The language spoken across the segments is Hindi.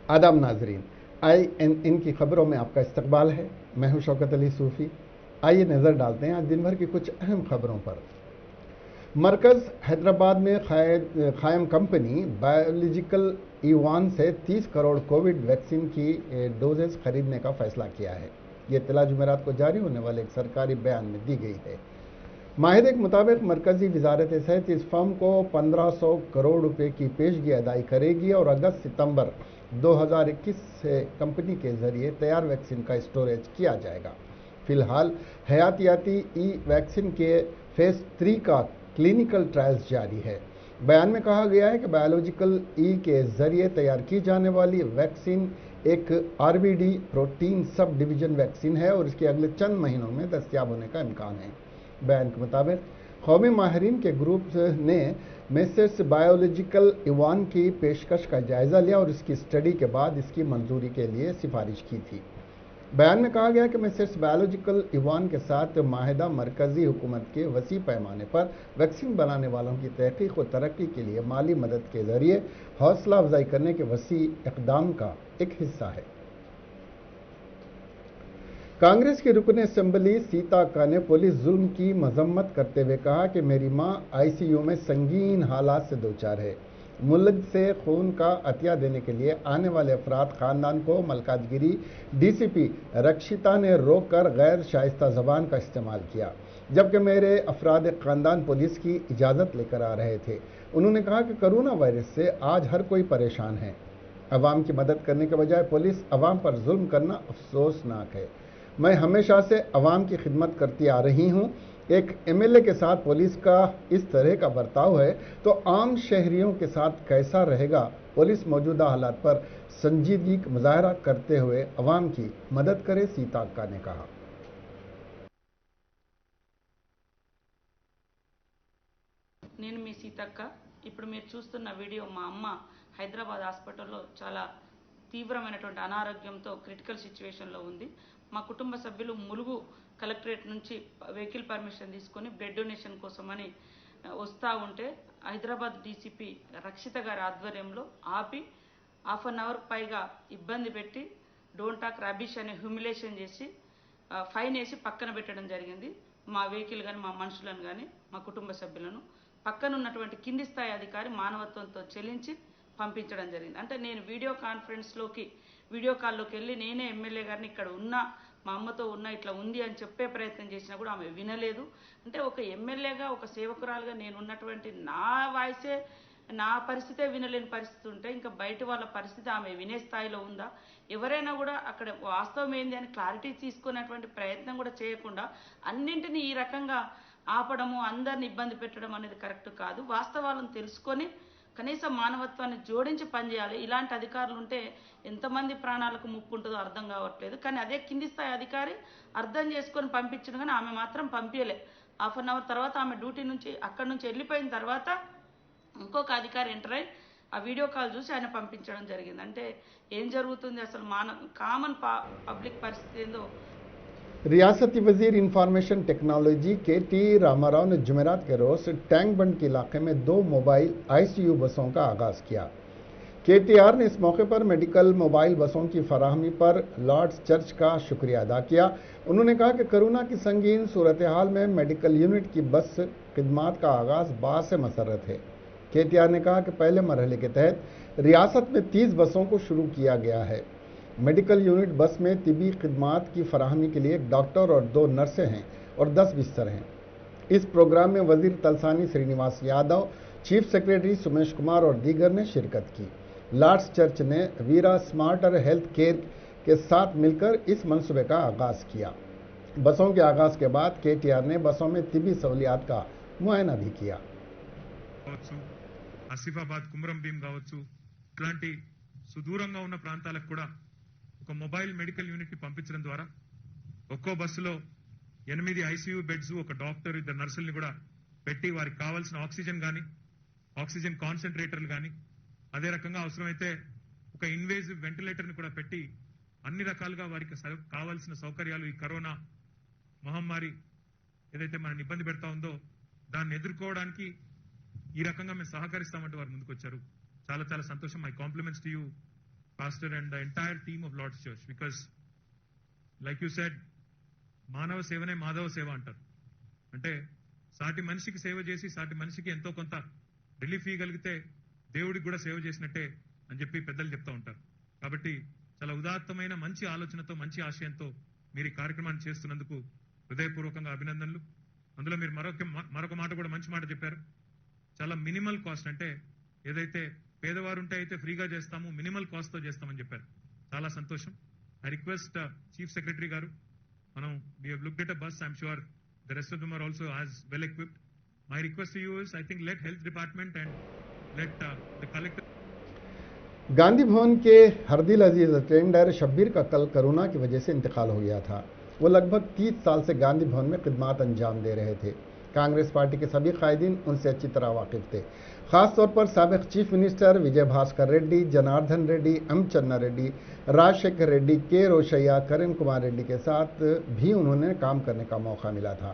आदाब नाजरीन, INN की खबरों में आपका इस्तकबाल है। मैं हूं शौकत अली सूफ़ी। आइए नज़र डालते हैं आज दिन भर की कुछ अहम खबरों पर। मरकज़ हैदराबाद में कायम कंपनी बायोलॉजिकल ईवान से 30 करोड़ कोविड वैक्सीन की डोजेज खरीदने का फैसला किया है। ये इत्तला जुमेरात को जारी होने वाले एक सरकारी बयान में दी गई है। माहिदे के मुताबिक मरकजी वजारत सेहत इस फर्म को 1500 करोड़ रुपए की पेशगी अदाई करेगी और अगस्त सितंबर 2021 से कंपनी के जरिए तैयार वैक्सीन का स्टोरेज किया जाएगा। फिलहाल हयातियाती ई वैक्सीन के फेज 3 का क्लिनिकल ट्रायल्स जारी है। बयान में कहा गया है कि बायोलॉजिकल ई के जरिए तैयार की जाने वाली वैक्सीन एक RBD protein sub division vaccine है और इसके अगले चंद महीनों में दस्तयाब होने का इम्कान है। बयान के मुताबिक कौमी माहिरीन के ग्रुप ने मेसेस बायोलॉजिकल ईवान की पेशकश का जायजा लिया और इसकी स्टडी के बाद इसकी मंजूरी के लिए सिफारिश की थी। बयान में कहा गया कि मेसेस बायोलॉजिकल ईवान के साथ माहिदा मरकजी हुकूमत के वसी पैमाने पर वैक्सीन बनाने वालों की तहकीक और तरक्की के लिए माली मदद के जरिए हौसला अफजाई करने के वसी इकदाम का एक हिस्सा है। कांग्रेस की रुकन असेंबली सीता का ने पुलिस जुल्म की मजम्मत करते हुए कहा कि मेरी मां ICU में संगीन हालात से दो चार है। मुल्क से खून का अतिया देने के लिए आने वाले अफराद खानदान को मलकाजगिरी DCP रक्षिता ने रोक कर गैर शाइस्ता जबान का इस्तेमाल किया, जबकि मेरे अफराद खानदान पुलिस की इजाज़त लेकर आ रहे थे। उन्होंने कहा कि कोरोना वायरस से आज हर कोई परेशान है। अवाम की मदद करने के बजाय पुलिस अवाम पर जुल्म करना अफसोसनाक है। मैं हमेशा से अवाम की खिदमत करती आ रही हूँ। एक MLA के साथ पुलिस का इस तरह का बर्ताव है तो आम शहरियों के साथ कैसा रहेगा। पुलिस मौजूदा हालात पर संजीदगी का मुजाहरा करते हुए अवाम की मदद करे, सीता अक्का ने कहा। నేను మీ సీతక్క ఇప్పుడు మీరు చూస్తున్న వీడియో మా అమ్మ హైదరాబాద్ హాస్పిటల్లో చాలా తీవ్రమైనటువంటి అనారోగ్యంతో క్రిటికల్ సిచ్యువేషన్లో ఉంది. మా కుటుంబ సభ్యులు ములుగు కలెక్టరేట్ నుంచి వెహికల్ పర్మిషన్ తీసుకొని బ్లడ్ డొనేషన్ కోసమని వస్తూ ఉంటే హైదరాబాద్ DCP రక్షిత గారి ఆధ్వర్యంలో ఆపి హాఫ్ అన్ అవర్ పైగా ఇబ్బంది పెట్టి డోంట్ టాక్ రబిష్ అనే హ్యూమిలేషన్ చేసి ఫైన్ వేసి పక్కన పెట్టడం జరిగింది. మా వెహికల్ కానీ మా మనుషులను కానీ మా కుటుంబ సభ్యులను పక్కన ఉన్నటువంటి కింది స్థాయి అధికారి మానవత్వంతో చెల్లించి పంపించడం జరిగింది. అంటే నేను వీడియో కాల్లోకి వెళ్ళి నేనే MLA గారిని ఇక్కడ ఉన్నా మా అమ్మతో ఉన్నా ఇట్లా ఉంది అని చెప్పే ప్రయత్నం చేసినా కూడా ఆమె వినలేదు. అంటే ఒక MLAగా ఒక సేవకురాలుగా నేను ఉన్నటువంటి నా వాయిసే నా పరిస్థితే వినలేని పరిస్థితి ఉంటే ఇంకా బయట వాళ్ళ పరిస్థితి ఆమె వినే స్థాయిలో ఉందా? ఎవరైనా కూడా అక్కడ వాస్తవం ఏంది అని క్లారిటీ తీసుకునేటువంటి ప్రయత్నం కూడా చేయకుండా అన్నింటినీ ఈ రకంగా ఆపడము, అందరిని ఇబ్బంది పెట్టడం అనేది కరెక్ట్ కాదు. వాస్తవాలను తెలుసుకొని కనీసం మానవత్వాన్ని జోడించి పనిచేయాలి. ఇలాంటి అధికారులు ఉంటే ఎంతమంది ప్రాణాలకు ముప్పు ఉంటుందో అర్థం కావట్లేదు. కానీ అదే కింది స్థాయి అధికారి అర్థం చేసుకొని పంపించడం, కానీ ఆమె మాత్రం పంపించలే. హాఫ్ అన్ అవర్ తర్వాత ఆమె డ్యూటీ నుంచి అక్కడి నుంచి వెళ్ళిపోయిన తర్వాత ఇంకొక అధికారి ఎంటర్ అయ్యి ఆ వీడియో కాల్ చూసి ఆయన పంపించడం జరిగింది. అంటే ఏం జరుగుతుంది అసలు కామన్ పబ్లిక్ పరిస్థితి ఏందో। रियासती वजीर इंफॉर्मेशन टेक्नोलॉजी KT रामाराव ने जुमेरात के रोज टैंक बंड के इलाके में 2 मोबाइल ICU बसों का आगाज किया। KTR ने इस मौके पर मेडिकल मोबाइल बसों की फराहमी पर लॉर्ड्स चर्च का शुक्रिया अदा किया। उन्होंने कहा कि कोरोना की संगीन सूरत हाल में मेडिकल यूनिट की बस खिदमात का आगाज बासे मसरत है। KTR ने कहा कि पहले मरहले के तहत रियासत में 30 बसों को शुरू किया गया है। मेडिकल यूनिट बस में तिबी खिदमात की फराहमी के लिए एक डॉक्टर और 2 नर्सें हैं और 10 बिस्तर हैं। इस प्रोग्राम में वजीर तलसानी श्रीनिवास यादव, चीफ सेक्रेटरी सुमेश कुमार और दीगर ने शिरकत की। लॉर्ड्स चर्च ने वीरा स्मार्टर हेल्थ केयर के साथ मिलकर इस मंसूबे का आगाज किया। बसों के आगाज के बाद KTR ने बसों में तिबी सहूलियात का मुआयना भी किया। ఆసిఫాబాద్ కుమరం భీం కావచ్చు, ఇట్లాంటి సుదూరంగా ఉన్న ప్రాంతాలకు కూడా ఒక మొబైల్ మెడికల్ యూనిట్ ని పంపించడం ద్వారా ఒక్కో బస్సులో 8 ICU బెడ్స్, ఒక డాక్టర్, 2 నర్సుల్ని కూడా పెట్టి వారికి కావాల్సిన ఆక్సిజన్ గాని, ఆక్సిజన్ కాన్సన్ట్రేటర్లు గాని, అదే రకంగా అవసరమైతే ఒక ఇన్వేజివ్ వెంటిలేటర్ ని కూడా పెట్టి అన్ని రకాలుగా వారికి కావాల్సిన సౌకర్యాలు ఈ కరోనా మహమ్మారి ఏదైతే మనల్ని ఇబ్బంది పెడతా ఉందో దాన్ని ఎదుర్కోవడానికి ఈ రకంగా మేము సహకరిస్తామంటూ వారు ముందుకొచ్చారు. చాలా చాలా సంతోషం. My compliments to you pastor and the entire team of Lord's Church, because like you said, మానవ సేవనే మాధవ సేవ అంటారు. అంటే సాటి మనిషికి సేవ చేసి సాటి మనిషికి ఎంతో కొంత రిలీఫ్ ఇవ్వగలిగితే దేవుడికి కూడా సేవ చేసినట్టే అని చెప్పి పెద్దలు చెప్తూ ఉంటారు. కాబట్టి చాలా ఉదాత్తమైన మంచి ఆలోచనతో మంచి ఆశయంతో మీరు ఈ కార్యక్రమాన్ని చేస్తున్నందుకు హృదయపూర్వకంగా అభినందనలు. అందులో మీరు మరొక మాట కూడా మంచి మాట చెప్పారు. చాలా మినిమల్ కాస్ట్, అంటే ఏదైతే పేదవారు ఉంటే అయితే ఫ్రీగా చేస్తాము, మినిమల్ కాస్ట్ తో చేస్తామని చెప్పారు. చాలా సంతోషం. ఐ రిక్వెస్ట్ చీఫ్ సెక్రటరీ గారు, మనం we have looked at a bus, I'm sure the rest of them are also as well equipped. My request to you is, I think let health department and let the collector. Gandhi Bhavan के हरदिल अजीज अटेंडर शब्बीर का कल कोरोना की वजह से इंतकाल हो गया था। वो लगभग 30 साल से गांधी भवन में खिदमत अंजाम दे रहे थे। कांग्रेस पार्टी के सभी कायदीन उनसे अच्छी तरह वाकिफ थे। खासतौर पर साबिक चीफ मिनिस्टर विजय भास्कर रेड्डी, जनार्दन रेड्डी, एम चन्ना रेड्डी, राजशेखर रेड्डी, के रोशैया, करीम कुमार रेड्डी के साथ भी उन्होंने काम करने का मौका मिला था।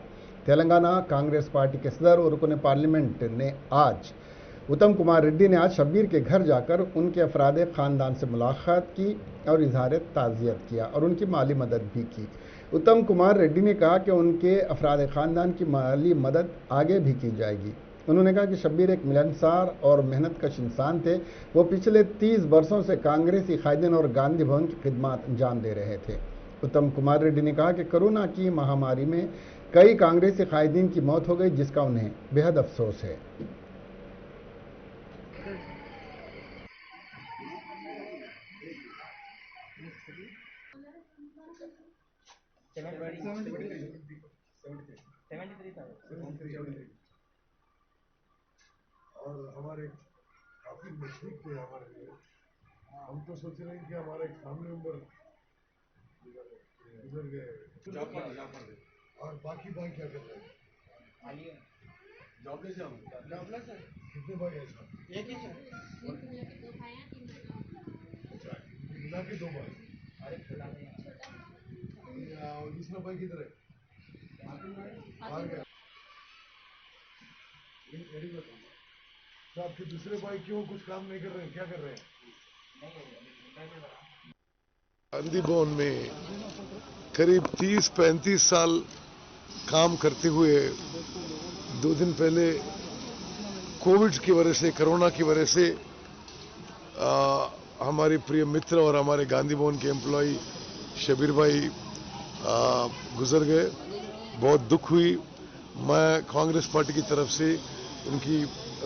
तेलंगाना कांग्रेस पार्टी के सदर और रुकन पार्लियामेंट ने आज उत्तम कुमार रेड्डी ने आज शब्बीर के घर जाकर उनके अफराद ख़ानदान से मुलाकात की और इजहार ताज़ियत किया और उनकी माली मदद भी की। उत्तम कुमार रेड्डी ने कहा कि उनके अफराद ख़ानदान की माली मदद आगे भी की जाएगी। उन्होंने कहा कि शब्बीर एक मिलनसार और मेहनतकश इंसान थे। वो पिछले 30 वर्षों से कांग्रेसी कायदीन और गांधी भवन की खिदमत अंजाम दे रहे थे। उत्तम कुमार रेड्डी ने कहा कि कोरोना की महामारी में कई कांग्रेसी कायदीन की मौत हो गई, जिसका उन्हें बेहद अफसोस है। और हमारे काफी नजदीक थे हमारे लिए। हम तो सोच रहे हैं कि हमारा एक फैमिली मेंबर गुजर गए। और बाकी भाई क्या कर रहे हैं? जॉबलेस है। कितने भाई हैं सर? एक ही सर। मिला के 2 भाई। दूसरा भाई किधर है? बाहर गया। तो आपके दूसरे भाई क्यों कुछ काम नहीं कर रहे हैं? क्या कर रहे हैं? गांधी भवन में करीब 30-35 साल काम करते हुए 2 दिन पहले कोविड की वजह से, कोरोना की वजह से हमारे प्रिय मित्र और हमारे गांधी भवन के एम्प्लॉय शब्बीर भाई गुजर गए। बहुत दुख हुई। मैं कांग्रेस पार्टी की तरफ से उनकी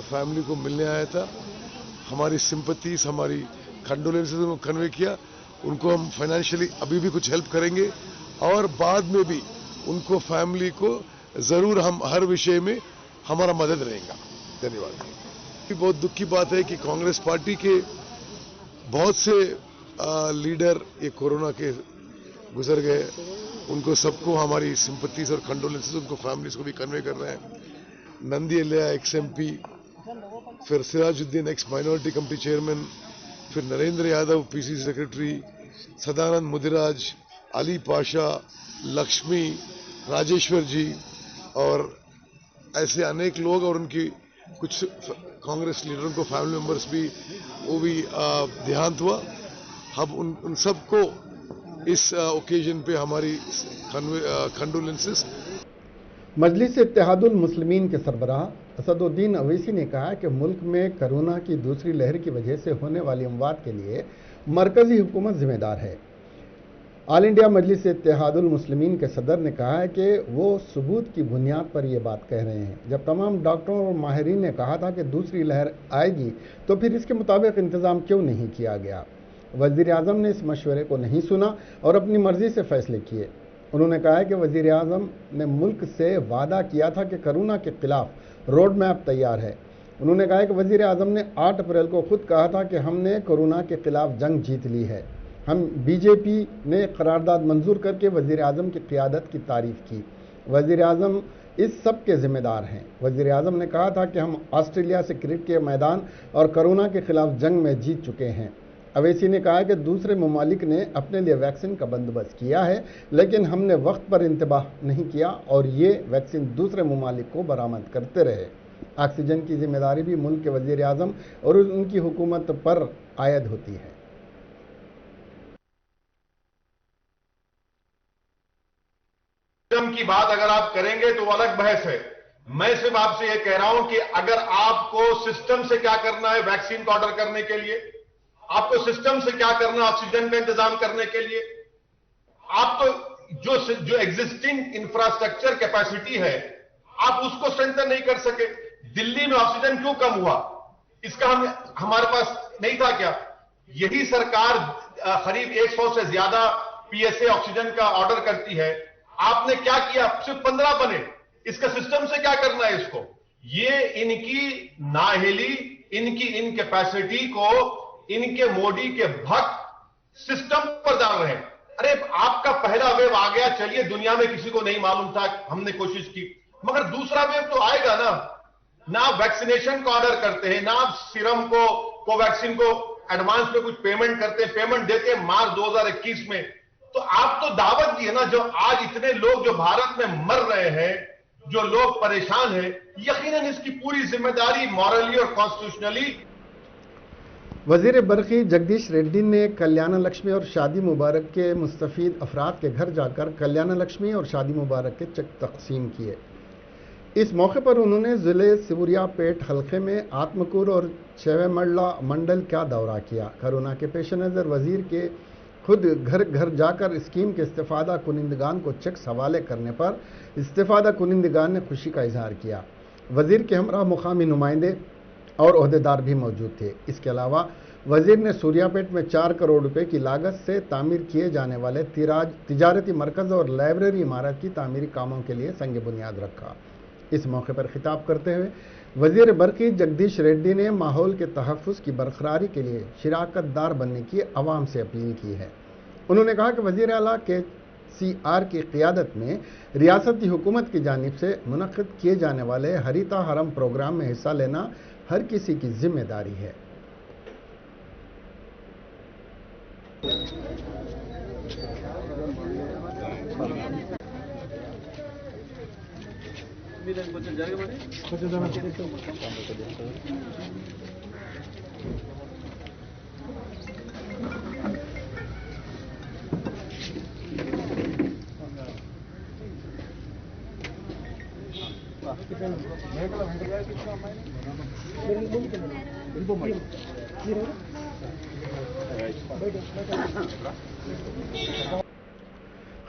फैमिली को मिलने आया था। हमारी सिंपैथीज, हमारी कंडोलेंसेस उनको कन्वे किया। उनको हम फाइनेंशियली अभी भी कुछ हेल्प करेंगे और बाद में भी उनको फैमिली को जरूर हम हर विषय में हमारा मदद रहेगा। धन्यवाद। बहुत दुख की बात है कि कांग्रेस पार्टी के बहुत से लीडर ये कोरोना के गुजर गए। उनको सबको हमारी सिंपैथीज और कंडोलेंसेस उनको फैमिलीज को भी कन्वे कर रहे हैं। नंदी एलिया एक्स MP, फिर Sirajuddin x minority committee chairman, फिर नरेंद्र यादव PCC सेक्रेटरी, सदानंद मुदिराज, अली पाशा, लक्ष्मी, राजेश्वर जी और ऐसे अनेक लोग और उनकी कुछ कांग्रेस लीडरों को फैमिली मेंबर्स भी वो भी देहांत हुआ। हम उन सबको इस ओकेजन पे हमारी कंडोलेंसेस। मजलिस इत्तेहादुल मुस्लिमीन के सरबराह असदुद्दीन अवैसी ने कहा कि मुल्क में कोरोना की दूसरी लहर की वजह से होने वाली अमवात के लिए मरकजी हुकूमत जिम्मेदार है। ऑल इंडिया मजलिस इत्तेहादुल मुस्लिमीन के सदर ने कहा है कि वो सबूत की बुनियाद पर यह बात कह रहे हैं। जब तमाम डॉक्टरों और माहिरीन ने कहा था कि दूसरी लहर आएगी तो फिर इसके मुताबिक इंतजाम क्यों नहीं किया गया। वजीर आजम ने इस मशवरे को नहीं सुना और अपनी मर्जी से फैसले किए। उन्होंने कहा कि वजीर आजम ने मुल्क से वादा किया था कि कोरोना के खिलाफ रोड मैप तैयार है। उन्होंने कहा कि वजीर आजम ने 8 अप्रैल को खुद कहा था कि हमने कोरोना के खिलाफ जंग जीत ली है। हम बीजेपी ने करारदाद मंजूर करके वजीर आजम की क़ियादत की तारीफ की। वजीर आजम इस सब के जिम्मेदार हैं। वजीर आजम ने कहा था कि हम ऑस्ट्रेलिया से क्रिकेट के मैदान और कोरोना के खिलाफ जंग में जीत चुके हैं। अवैसी ने कहा कि दूसरे ममालिक ने अपने लिए वैक्सीन का बंदोबस्त किया है, लेकिन हमने वक्त पर इंतबाह नहीं किया और ये वैक्सीन दूसरे ममालिक को बरामद करते रहे। ऑक्सीजन की जिम्मेदारी भी मुल्क के वजीर आजम और उनकी हुकूमत पर आयद होती है। की बात अगर आप करेंगे तो वो अलग बहस है। मैं सिर्फ आपसे यह कह रहा हूं कि अगर आपको सिस्टम से क्या करना है वैक्सीन का ऑर्डर करने के लिए, आपको सिस्टम से क्या करना है ऑक्सीजन का इंतजाम करने के लिए, आप तो जो एग्जिस्टिंग इंफ्रास्ट्रक्चर कैपेसिटी है आप उसको स्ट्रेंथन नहीं कर सके। दिल्ली में ऑक्सीजन क्यों कम हुआ, इसका हमारे पास नहीं था क्या? यही सरकार करीब 100 से ज्यादा पीएसए ऑक्सीजन का ऑर्डर करती है, आपने क्या किया? सिर्फ 15 बने। इसका सिस्टम से क्या करना है इसको? ये इनकी नाअहली, इनकी इनकैपेसिटी को इनके मोदी के भक्त सिस्टम पर डाल रहे हैं। अरे आपका पहला वेव आ गया, चलिए दुनिया में किसी को नहीं मालूम था, हमने कोशिश की, मगर दूसरा वेव तो आएगा ना। ना आप वैक्सीनेशन का ऑर्डर करते हैं, ना आप सीरम को, कोवैक्सीन को एडवांस में कुछ पेमेंट करते हैं, पेमेंट देते हैं मार्च 2021 में। तो आप तो दावत दिए ना, जो आज इतने लोग जो भारत में मर रहे हैं, जो लोग परेशान हैं, यकीनन इसकी पूरी जिम्मेदारी मॉरली और कॉन्स्टिट्यूशनली। वजीर बरकी जगदीश रेड्डी ने कल्याण लक्ष्मी और शादी मुबारक के मुस्तफीद अफराद के घर जाकर कल्याण लक्ष्मी और शादी मुबारक के चेक तकसीम किए। इस मौके पर उन्होंने जिले सिवुरियापेट हल्के में आत्मकूर और चेवेमल्ला मंडल का दौरा किया। कोरोना के पेश नज़र वजीर के खुद घर घर जाकर स्कीम के इस्तेफादा कुनिंदगान को चेक्स हवाले करने पर इस्तेफादा कुनिंदगान ने खुशी का इजहार किया। वजीर के हमरा मुकामी नुमाइंदे और ओहदेदार भी मौजूद थे। इसके अलावा वजीर ने सूर्यापेट में 4 करोड़ रुपए की लागत से तामीर किए जाने वाले तिजारती मरकज़ और लाइब्रेरी इमारत की तामीरी कामों के लिए संग बुनियाद रखा। इस मौके पर खिताब करते हुए वजीर बरकी जगदीश रेड्डी ने माहौल के तहफ़्फ़ुज़ की बरकरारी के लिए शिराकतदार बनने की आवाम से अपील की है। उन्होंने कहा कि वज़ीर आला के CR की क़ियादत में रियासती हुकूमत की जानिब से मुनक़्क़िद किए जाने वाले हरिता हरम प्रोग्राम में हिस्सा लेना हर किसी की जिम्मेदारी है।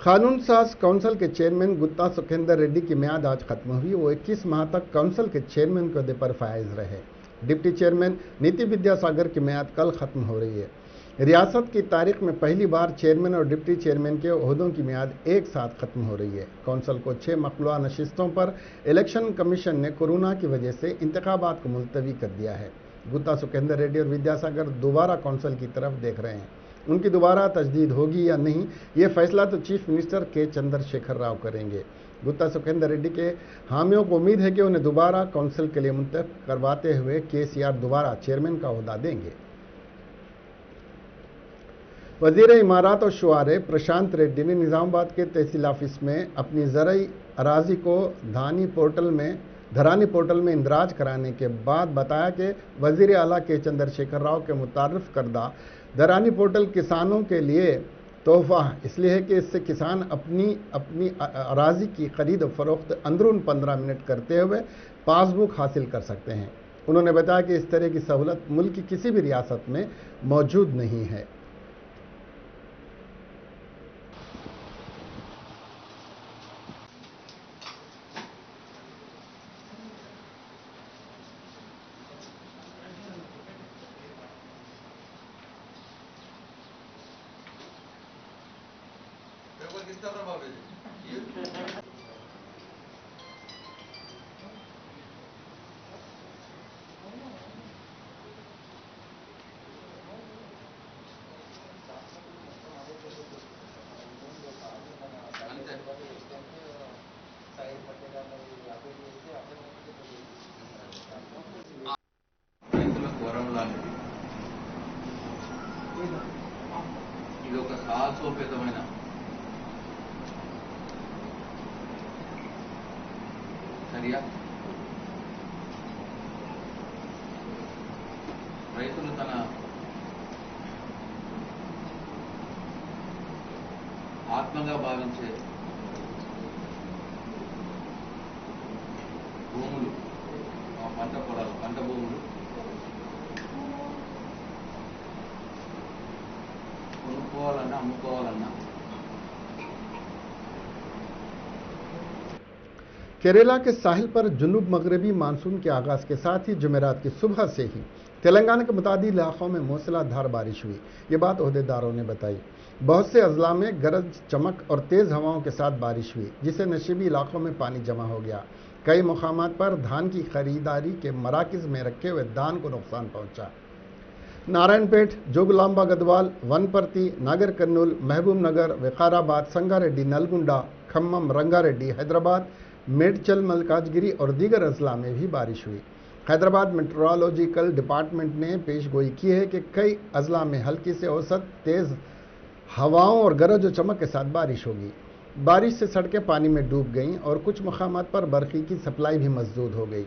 कानून साज काउंसिल के चेयरमैन गुत्ता सुखेंदर रेड्डी की म्याद आज खत्म हुई। वो 21 माह तक काउंसिल के चेयरमैन के अहदे पर फाइज रहे। डिप्टी चेयरमैन नीति विद्यासागर की म्याद कल खत्म हो रही है। रियासत की तारीख में पहली बार चेयरमैन और डिप्टी चेयरमैन के ओहदों की म्याद एक साथ खत्म हो रही है। काउंसिल को 6 मखलूआ नशिस्तों पर इलेक्शन कमीशन ने कोरोना की वजह से इंतखाबात को मुलतवी कर दिया है। गुत्ता सुखेंदर रेड्डी और विद्यासागर दोबारा काउंसिल की तरफ देख रहे हैं। उनकी दोबारा तजदीद होगी या नहीं, ये फैसला तो चीफ मिनिस्टर के चंद्रशेखर राव करेंगे। गुत्ता सुखेंदर रेड्डी के हामियों को उम्मीद है कि उन्हें दोबारा काउंसिल के लिए मुंतखब करवाते हुए KCR दोबारा चेयरमैन का ओहदा देंगे। वजीर इमारात और शुआरे प्रशांत रेड्डी ने निजामाबाद के तहसील ऑफिस में अपनी ज़रई अराजी को धरानी पोर्टल में इंदराज कराने के बाद बताया कि वजीर आला के चंद्रशेखर राव के मुतारिफ करदा धरानी पोर्टल किसानों के लिए तोहफा इसलिए है कि इससे किसान अपनी अराजी की खरीद और फरोख्त अंदरून 15 मिनट करते हुए पासबुक हासिल कर सकते हैं। उन्होंने बताया कि इस तरह की सहूलत मुल्क की किसी भी रियासत में मौजूद नहीं है। कितना प्रभाव है? ఇది ఒక సాహసోపేతమైన చర్య. రైతులు తన ఆత్మగా భావించే భూములు, పంట పొలాలు, పంట భూములు కొనుక్కోవాలన్నా అమ్ముకోవాలన్నా केरला के साहिल पर जुनूब मगरबी मानसून के आगाज के साथ ही जुमेरात की सुबह से ही तेलंगाना के मुतादी इलाकों में मूसलाधार बारिश हुई। ये बात ओहदेदारों ने बताई। बहुत से अजला में गरज, चमक और तेज हवाओं के साथ बारिश हुई, जिससे नशीबी इलाकों में पानी जमा हो गया। कई मुकामात पर धान की खरीदारी के मराकज में रखे हुए धान को नुकसान पहुंचा। नारायणपेट, जोगलांबा गदवाल, वनपर्ती, नागर कर्नूल, महबूब नगर, विकाराबाद, संगारेड्डी, नलगुंडा, खम्मम, रंगारेड्डी, हैदराबाद, मेडचल, मलकाजगिरी और दीगर अजला में भी बारिश हुई। हैदराबाद मेट्रोलॉजिकल डिपार्टमेंट ने पेशगोई की है कि कई अजला में हल्की से औसत तेज हवाओं और गरज और चमक के साथ बारिश होगी। बारिश से सड़कें पानी में डूब गईं और कुछ मकामात पर बरखी की सप्लाई भी मसदूद हो गई।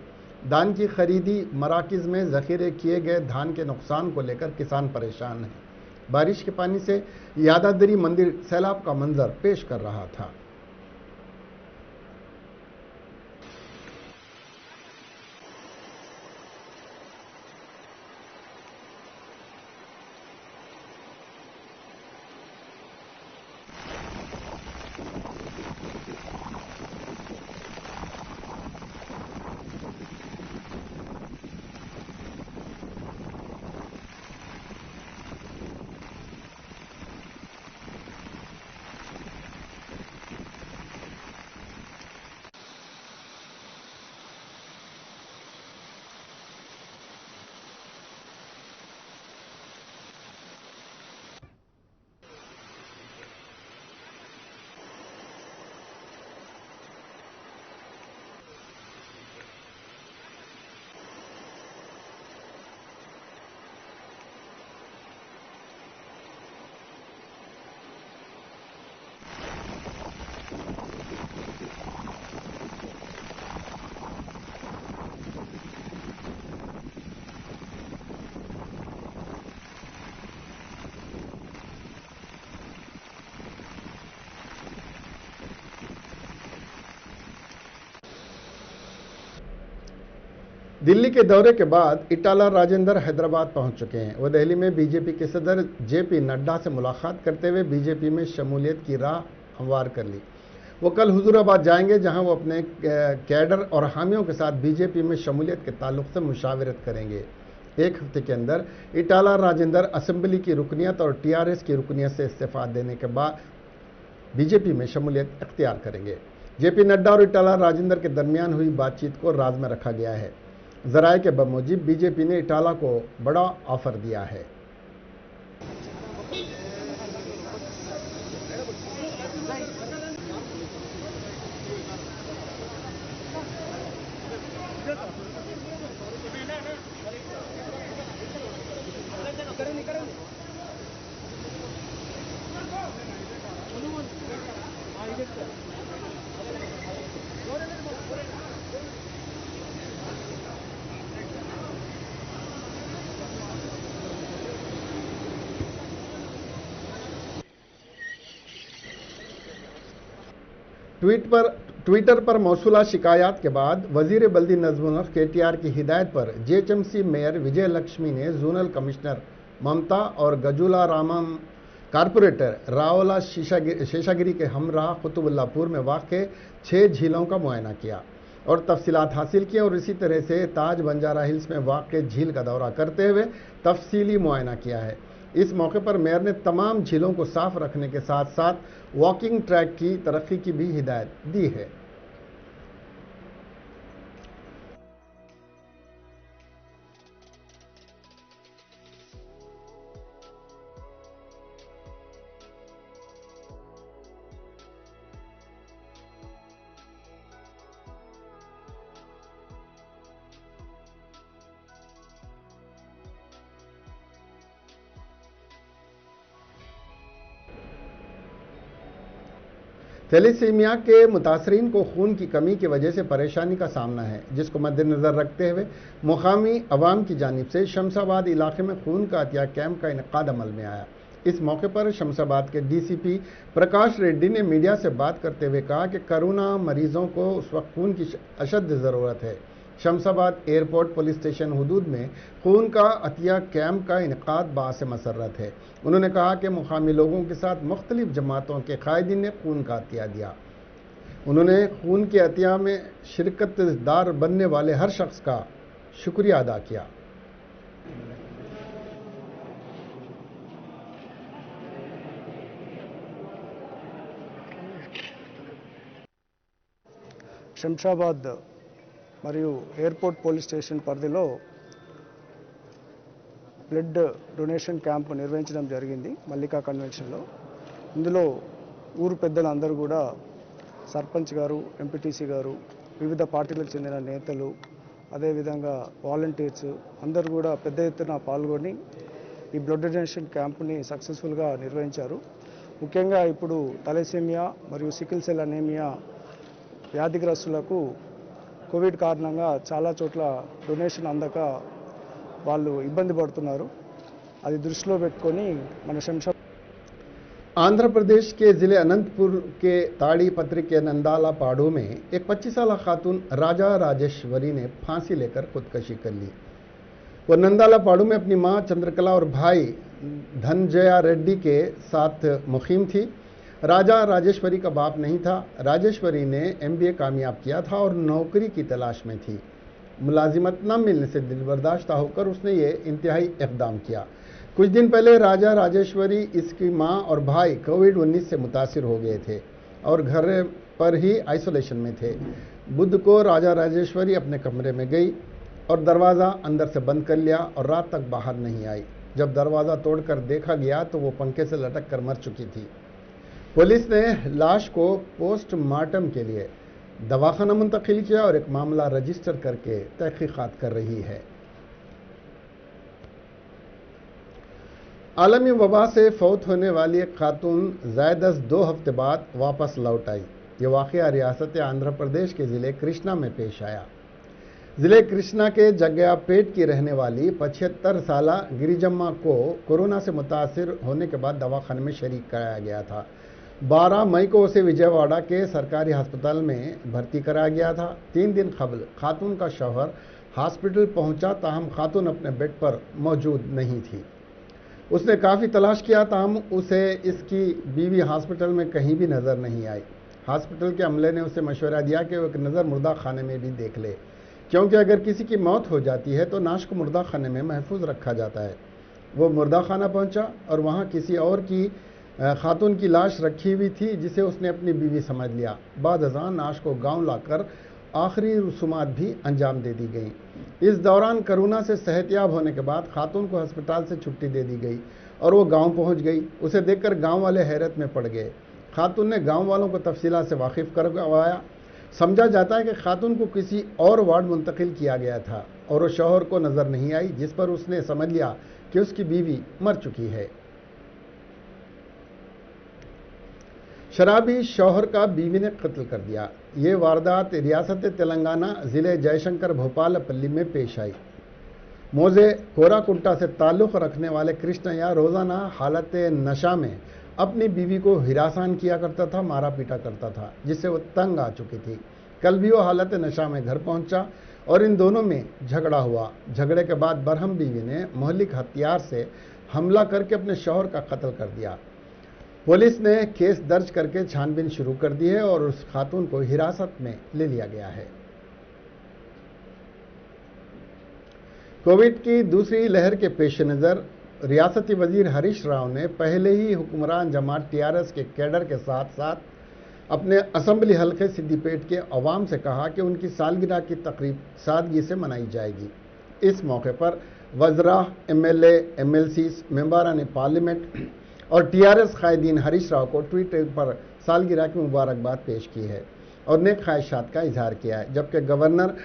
धान की खरीदी मराकिज में जखीरे किए गए धान के नुकसान को लेकर किसान परेशान हैं। बारिश के पानी से यादाद्री मंदिर सैलाब का मंजर पेश कर रहा था। दिल्ली के दौरे के बाद इटाला राजेंद्र हैदराबाद पहुंच चुके हैं। वो दिल्ली में बीजेपी के सदर जेपी नड्डा से मुलाकात करते हुए बीजेपी में शमूलियत की राह हमवार कर ली। वो कल हुजूराबाद जाएंगे, जहां वो अपने कैडर और हामियों के साथ बीजेपी में शमूलियत के ताल्लुक से मुशावरत करेंगे। एक हफ्ते के अंदर इटाला राजेंद्र असेंबली की रुकनियत और टीआरएस की रुकनियत से इस्तीफा देने के बाद बीजेपी में शमूलियत अख्तियार करेंगे। जेपी नड्डा और इटाला राजेंद्र के दरमियान हुई बातचीत को राज में रखा गया है। जराये के बमूजिब बीजेपी ने इटाला को बड़ा ऑफर दिया है। ट्विटर पर मौसूला शिकायत के बाद वजीर बल्दी नज़्मुल हक केटीआर की हिदायत पर जीएचएमसी मेयर विजय लक्ष्मी ने जोनल कमिश्नर ममता और गजुला रामम कारपोरेटर राओला शेषागिरी के हमरा कुतुबुल्लापुर में वाक़ 6 झीलों का मुआयना किया और तफसीलात हासिल की और इसी तरह से ताज बंजारा हिल्स में वाक़ झील का दौरा करते हुए तफसीली मुआयना किया है। इस मौके पर मेयर ने तमाम झीलों को साफ रखने के साथ साथ वॉकिंग ट्रैक की तरक्की की भी हिदायत दी है। थैलेसीमिया के मुतासरीन को खून की कमी की वजह से परेशानी का सामना है, जिसको मद्देनजर रखते हुए मुकामी अवाम की जानिब से शमशाबाद इलाके में खून का अतिया कैंप का इनकाद अमल में आया। इस मौके पर शमशाबाद के डीसीपी प्रकाश रेड्डी ने मीडिया से बात करते हुए कहा कि कोरोना मरीजों को उस वक्त खून की अशद ज़रूरत है। शमशाबाद एयरपोर्ट पुलिस स्टेशन हुदूद में खून का अतिया कैंप का इनकाद बाअस मसर्रत है। उन्होंने कहा कि मुकामी लोगों के साथ मुख्तलिफ जमातों के कायदीन ने खून का अतिया दिया। उन्होंने खून के अतिया में शिरकतदार बनने वाले हर शख्स का शुक्रिया अदा किया। శంషాబాద్ మరియు ఎయిర్పోర్ట్ పోలీస్ స్టేషన్ పరిధిలో బ్లడ్ డొనేషన్ క్యాంపు నిర్వహించడం జరిగింది మల్లికా కన్వెన్షన్లో. ఇందులో ఊరు పెద్దలందరూ కూడా సర్పంచ్ గారు, ఎంపీటీసీ గారు, వివిధ పార్టీలకు చెందిన నేతలు, అదేవిధంగా వాలంటీర్స్ అందరూ కూడా పెద్ద ఎత్తున పాల్గొని ఈ బ్లడ్ డొనేషన్ క్యాంపుని సక్సెస్ఫుల్గా నిర్వహించారు. ముఖ్యంగా ఇప్పుడు తలసేమియా మరియు సికిల్ సెల్ అనేమియా వ్యాధిగ్రస్తులకు కోవిడ్ కారణంగా చాలా చోట్ల డొనేషన్ అందక వాళ్ళు ఇబ్బంది పడుతున్నారు. అది దృష్టిలో పెట్టుకొని మన శంషాబాద్ आंध्र प्रदेश के जिले अनंतपुर के ताड़ी पत्री के नंदाला पाड़ू में एक 25 साल खातून राजा राजेश्वरी ने फांसी लेकर खुदकशी कर ली। वो नंदाला पाड़ू में अपनी मां चंद्रकला और भाई धनजया रेड्डी के साथ मुकीम थी। राजा राजेश्वरी का बाप नहीं था। राजेश्वरी ने MBA कामयाब किया था और नौकरी की तलाश में थी। मुलाजिमत न मिलने से दिलबर्दाश्ता होकर उसने ये इंतहाई इक़दाम किया। कुछ दिन पहले राजा राजेश्वरी, इसकी मां और भाई कोविड-19 से मुतासिर हो गए थे और घर पर ही आइसोलेशन में थे। बुध को राजा राजेश्वरी अपने कमरे में गई और दरवाज़ा अंदर से बंद कर लिया और रात तक बाहर नहीं आई। जब दरवाज़ा तोड़कर देखा गया तो वो पंखे से लटक कर मर चुकी थी। पुलिस ने लाश को पोस्टमार्टम के लिए दवाखाना मुंतकिल किया और एक मामला रजिस्टर करके तहकीकात कर रही है। आलमी वबा से फौत होने वाली एक खातून ज़ायदस 2 हफ्ते बाद वापस लौट आई। ये वाक़या रियासत आंध्र प्रदेश के ज़िले कृष्णा में पेश आया। ज़िले कृष्णा के जग्यापेट की रहने वाली 75 साला गिरिजम्मा को कोरोना से मुतासिर होने के बाद दवाखाने में शरीक कराया गया था। 12 मई को उसे विजयवाड़ा के सरकारी अस्पताल में भर्ती कराया गया था। 3 दिन कबल खातून का शौहर हॉस्पिटल पहुंचा, ताहम खातून अपने बेड पर मौजूद नहीं थी। उसने काफ़ी तलाश किया, ताहम उसे इसकी बीवी हॉस्पिटल में कहीं भी नज़र नहीं आई। हॉस्पिटल के अमले ने उसे मशवरा दिया कि वो एक नज़र मुर्दा खाने में भी देख ले, क्योंकि अगर किसी की मौत हो जाती है तो नाश को मुर्दा खाने में महफूज रखा जाता है। वो मुर्दा खाना पहुंचा और वहां किसी और की खातून की लाश रखी हुई थी, जिसे उसने अपनी बीवी समझ लिया। बाद अज़ां नाश को गांव लाकर आखिरी रसूमात भी अंजाम दे दी गई। इस दौरान कोरोना से सेहतयाब होने के बाद खातून को अस्पताल से छुट्टी दे दी गई और वो गांव पहुंच गई। उसे देखकर गांव वाले हैरत में पड़ गए। खातून ने गांव वालों को तफसीलात से वाकिफ करवाया। समझा जाता है कि खातून को किसी और वार्ड मुंतकिल किया गया था और वो शौहर को नज़र नहीं आई, जिस पर उसने समझ लिया कि उसकी बीवी मर चुकी है। शराबी शौहर का बीवी ने कत्ल कर दिया। ये वारदात रियासत तेलंगाना ज़िले जयशंकर भोपालपल्ली में पेश आई। मोजे कोराकुंटा से ताल्लुक़ रखने वाले कृष्णया रोज़ाना हालत नशा में अपनी बीवी को हिरासान किया करता था, मारा पीटा करता था, जिससे वो तंग आ चुकी थी। कल भी वो हालत नशा में घर पहुंचा और इन दोनों में झगड़ा हुआ। झगड़े के बाद बरहम बीवी ने मोहल्लिक हथियार से हमला करके अपने शौहर का कत्ल कर दिया। पुलिस ने केस दर्ज करके छानबीन शुरू कर दी है और उस खातून को हिरासत में ले लिया गया है। कोविड की दूसरी लहर के पेश नज़र रियासती वजीर हरीश राव ने पहले ही हुक्मरान जमात TRS के कैडर के साथ साथ अपने असम्बली हल्के सिद्दीपेट के अवाम से कहा कि उनकी सालगिरह की तकरीब सादगी से मनाई जाएगी। इस मौके पर वज़रा, MLA, MLC, मेंबरान पार्लियामेंट और TRS कायदीन हरीश राव को ट्विटर पर सालगिरह की मुबारकबाद पेश की है और नेक ख्वाहिशात का इजहार किया है। जबकि गवर्नर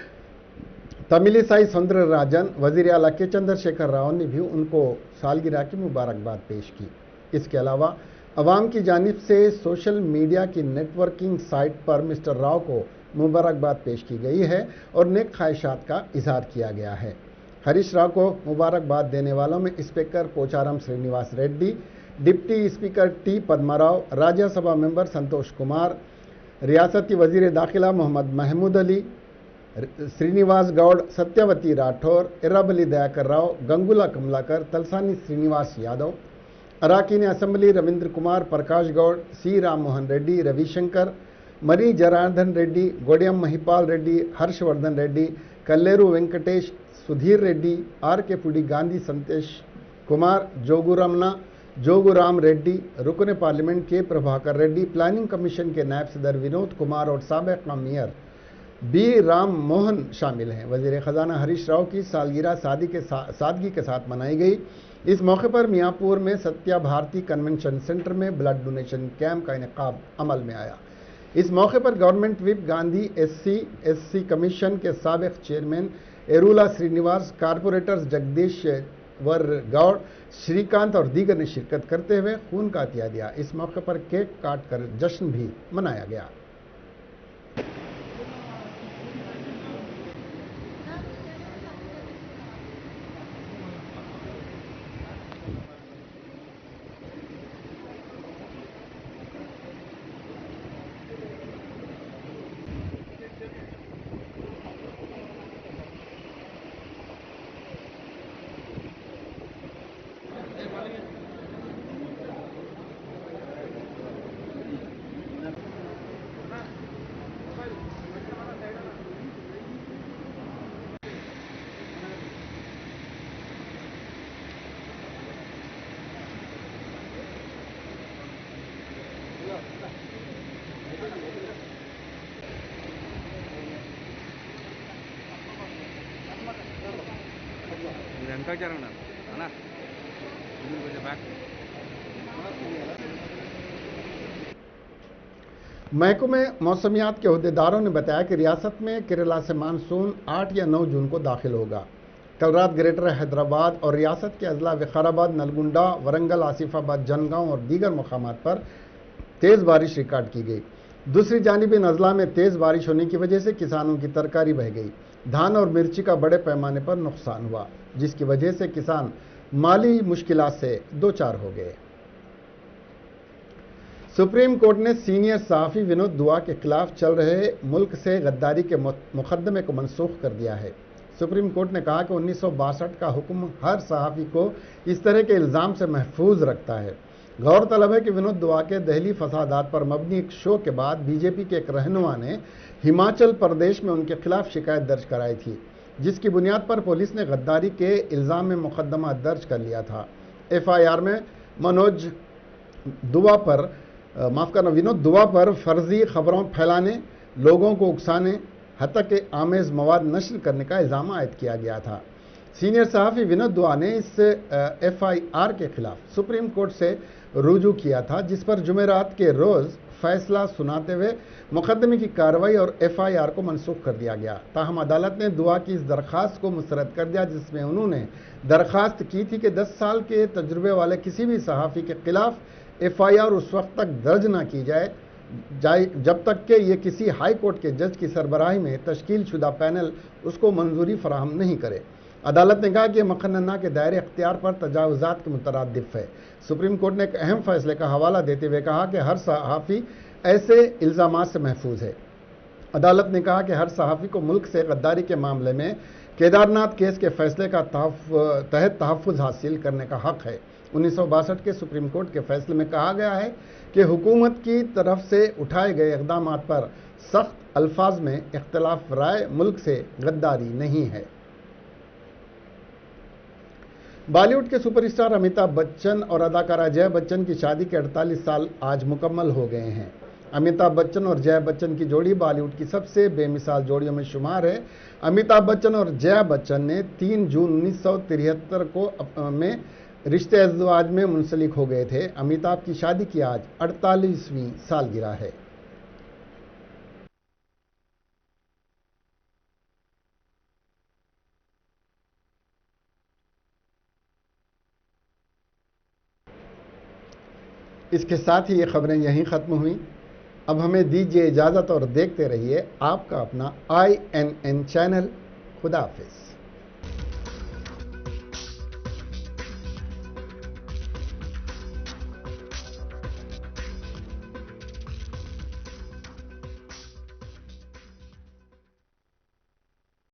तमिलिसाई सौंदरराजन, वज़ीर आला के चंद्रशेखर राव ने भी उनको सालगिरह की मुबारकबाद पेश की। इसके अलावा अवाम की जानिब से सोशल मीडिया की नेटवर्किंग साइट पर मिस्टर राव को मुबारकबाद पेश की गई है और नेक ख्वाहिशात का इजहार किया गया है। हरीश राव को मुबारकबाद देने वालों में speaker Pocharam Srinivas Reddy, deputy speaker T Padmarao, Rajya Sabha member Santosh Kumar, रियासती वजीर दाखिला मोहम्मद महमूद अली, श्रीनिवास गौड़, सत्यवती राठौर, इराबली दयाकर राव, गंगुला कमलाकर, तलसानी श्रीनिवास यादव, अराकीन assembly Ravindra Kumar, Prakash Goud, C Ram Mohan Reddy, Ravishankar, Marri Janardhan Reddy, Gudem Mahipal Reddy, Harshavardhan Reddy, Kalleru Venkatesh, Sudheer Reddy, Arekapudi, Gandhi संतेश Kumar, जोगुराम Reddy, रुकन पार्लियामेंट के प्रभाकर रेड्डी, प्लानिंग कमीशन के नायब सदर विनोद कुमार और साबिक़ मेयर बी राम मोहन शामिल हैं। वजीर खजाना हरीश राव की सालगिरह सादगी के साथ मनाई गई। इस मौके पर मियाँपुर में सत्या भारती कन्वेंशन सेंटर में ब्लड डोनेशन कैंप का इनेकाब अमल में आया। इस मौके पर government whip Gandhi SC commission के साबिक़ चेयरमैन एरुला श्रीनिवास, कारपोरेटर्स जगदीश वर गौड़, श्रीकांत और दीगर ने शिरकत करते हुए खून का अतिया दिया। इस मौके पर केक काट कर जश्न भी मनाया गया। వెనక జరగండి అన్న కొంచెం బ్యాక్। महकमे मौसमियात के अहदेदारों ने बताया कि रियासत में केरला से मानसून 8 या 9 जून को दाखिल होगा। कल रात ग्रेटर हैदराबाद और रियासत के अजला विकाराबाद, नलगुंडा, वरंगल, आसिफाबाद, जनगांव और दीगर मकामात पर तेज़ बारिश रिकॉर्ड की गई। दूसरी जानिब नज़ला में तेज़ बारिश होने की वजह से किसानों की तरकारी बह गई। धान और मिर्ची का बड़े पैमाने पर नुकसान हुआ, जिसकी वजह से किसान माली मुश्किलात से दो चार हो गए। सुप्रीम कोर्ट ने सीनियर सहाफ़ी विनोद दुआ के खिलाफ चल रहे मुल्क से गद्दारी के मुकदमे को मनसूख कर दिया है। सुप्रीम कोर्ट ने कहा कि 1962 का हुक्म हर सहाफ़ी को इस तरह के इल्ज़ाम से महफूज रखता है। गौरतलब है कि विनोद दुआ के दहली फसादात पर मबनी एक शो के बाद बीजेपी के एक रहनुमा ने हिमाचल प्रदेश में उनके खिलाफ शिकायत दर्ज कराई थी, जिसकी बुनियाद पर पुलिस ने गद्दारी के इल्ज़ाम में मुकदमा दर्ज कर लिया था। FIR में विनोद दुआ पर फर्जी खबरों फैलाने, लोगों को उकसाने, हत्या के आमेज मवाद नश्र करने का इल्ज़ाम आयद किया गया था। सीनियर सहाफ़ी विनोद दुआ ने इस FIR के खिलाफ सुप्रीम कोर्ट से रुजू किया था, जिस पर जुमेरात के रोज़ फैसला सुनाते हुए मुकदमे की कार्रवाई और FIR को मनसूख कर दिया गया। ताहम अदालत ने दुआ की इस दरख्वास्त को मुस्तरद कर दिया, जिसमें उन्होंने दरख्वास्त की थी कि 10 साल के तजुर्बे वाले किसी भी सहाफ़ी के खिलाफ FIR उस वक्त तक दर्ज ना की जाए जब तक कि ये किसी हाई कोर्ट के जज की सरबराही में तश्कील शुदा पैनल उसको मंजूरी फराहम नहीं करे। अदालत ने कहा कि मखन्ना के दायरे अख्तियार पर तजावुजात के मुतरादिफ है। सुप्रीम कोर्ट ने एक अहम फैसले का हवाला देते हुए कहा कि हर सहाफ़ी ऐसे इल्ज़ामात से महफूज है। अदालत ने कहा कि हर सहाफ़ी को मुल्क से गद्दारी के मामले में केदारनाथ केस के फैसले का तहत तहफ़्फ़ुज़ हासिल करने का हक़ है। 1962 के सुप्रीम कोर्ट के फैसले में कहा गया है कि हुकूमत की तरफ से उठाए गए इक़दामात पर सख्त अल्फाज में इख्तिलाफ राय मुल्क से गद्दारी नहीं है। बॉलीवुड के सुपरस्टार अमिताभ बच्चन और अदाकारा जया बच्चन की शादी के 48 साल आज मुकम्मल हो गए हैं। अमिताभ बच्चन और जया बच्चन की जोड़ी बॉलीवुड की सबसे बेमिसाल जोड़ियों में शुमार है। अमिताभ बच्चन और जया बच्चन ने 3 जून 1973 में रिश्ते अज़वाज में मुंसलिक हो गए थे। अमिताभ की शादी की आज 48वीं सालगिरह है। इसके साथ ही ये खबरें यहीं ख़त्म हुई। अब हमें दीजिए इजाज़त और देखते रहिए आपका अपना INN चैनल। खुदा हाफिज़।